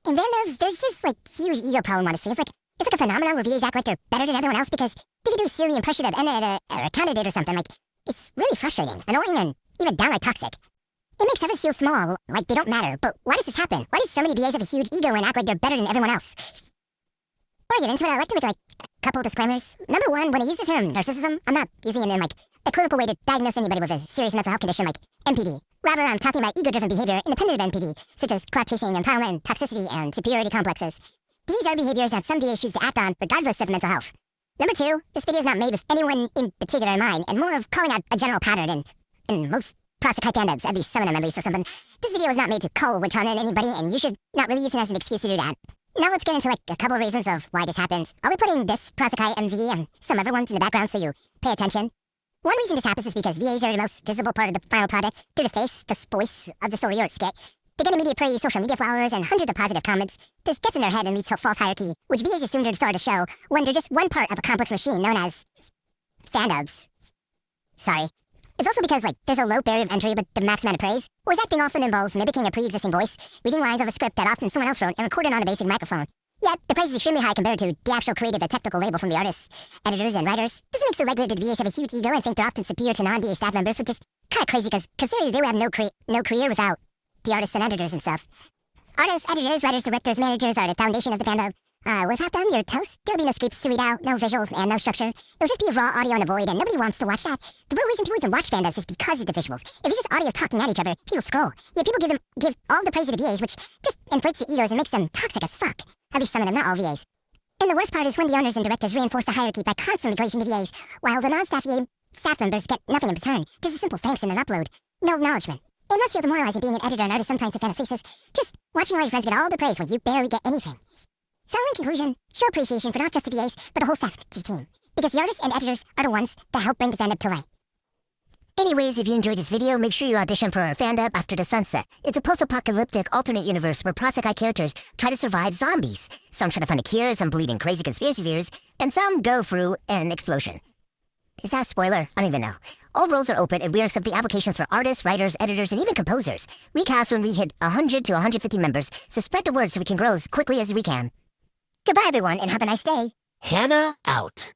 In Fandubs, there's this, huge ego problem, honestly. It's like a phenomenon where VAs act like they're better than everyone else because they can do a silly impression of a candidate or something. It's really frustrating, annoying, and even downright toxic. It makes others feel small, like they don't matter. But why does this happen? Why do so many VAs have a huge ego and act like they're better than everyone else? Before I get into it, I'd like to make, a couple disclaimers. Number one, when I use the term narcissism, I'm not using it in, a clinical way to diagnose anybody with a serious mental health condition like NPD. Rather, I'm talking about ego-driven behavior independent of NPD, such as clout chasing, entitlement, toxicity, and superiority complexes. These are behaviors that some VAs choose to act on regardless of mental health. Number two, this video is not made with anyone in particular in mind, and more of calling out a general pattern in most sekai fandubs, at least some of them or something. This video is not made to call witch hunt on anybody, and you should not really use it as an excuse to do that. Now let's get into a couple of reasons of why this happens. I'll be putting this sekai MV and some other ones in the background so you pay attention. One reason this happens is because VAs are the most visible part of the final product. They're the face, the voice of the story or skit. They get immediate praise, social media followers, and hundreds of positive comments. This gets in their head and leads to a false hierarchy, which VAs assume they're the star of the show, when they're just one part of a complex machine known as Fandubs. Sorry. It's also because, there's a low barrier of entry with the max amount of praise, whereas acting often involves mimicking a pre-existing voice, reading lines of a script that often someone else wrote and recorded on a basic microphone. Yet, the price is extremely high compared to the actual creative and technical label from the artists, editors, and writers. This makes it likely that VAs have a huge ego and think they're often superior to non-VA staff members, which is kind of crazy because considering they would have no career without the artists and editors and stuff. Artists, editors, writers, directors, managers are the foundation of the fandom. Without them, you're toast. There'll be no scripts to read out, no visuals, and no structure. There'll just be raw audio in a void, and nobody wants to watch that. The real reason people even watch fandoms is because of the visuals. If it's just audios talking at each other, people scroll. Yeah, people give all the praise to the VAs, which just inflates the egos and makes them toxic as fuck. At least some of them, not all VAs. And the worst part is when the owners and directors reinforce the hierarchy by constantly glazing the VAs, while the non-staff VA staff members get nothing in return. Just a simple thanks and an upload. No acknowledgement. It must feel demoralizing being an editor and artist sometimes in fan spaces. Just watching all your friends get all the praise while you barely get anything. So in conclusion, show appreciation for not just the VAs, but the whole staff team. Because the artists and editors are the ones that help bring the fandom to light. Anyways, if you enjoyed this video, make sure you audition for our Fandub After the Sunset. It's a post-apocalyptic alternate universe where sekai characters try to survive zombies. Some try to find a cure, some believe in crazy conspiracy theories, and some go through an explosion. Is that a spoiler? I don't even know. All roles are open and we accept the applications for artists, writers, editors, and even composers. We cast when we hit 100 to 150 members, so spread the word so we can grow as quickly as we can. Goodbye everyone and have a nice day. Hannah out.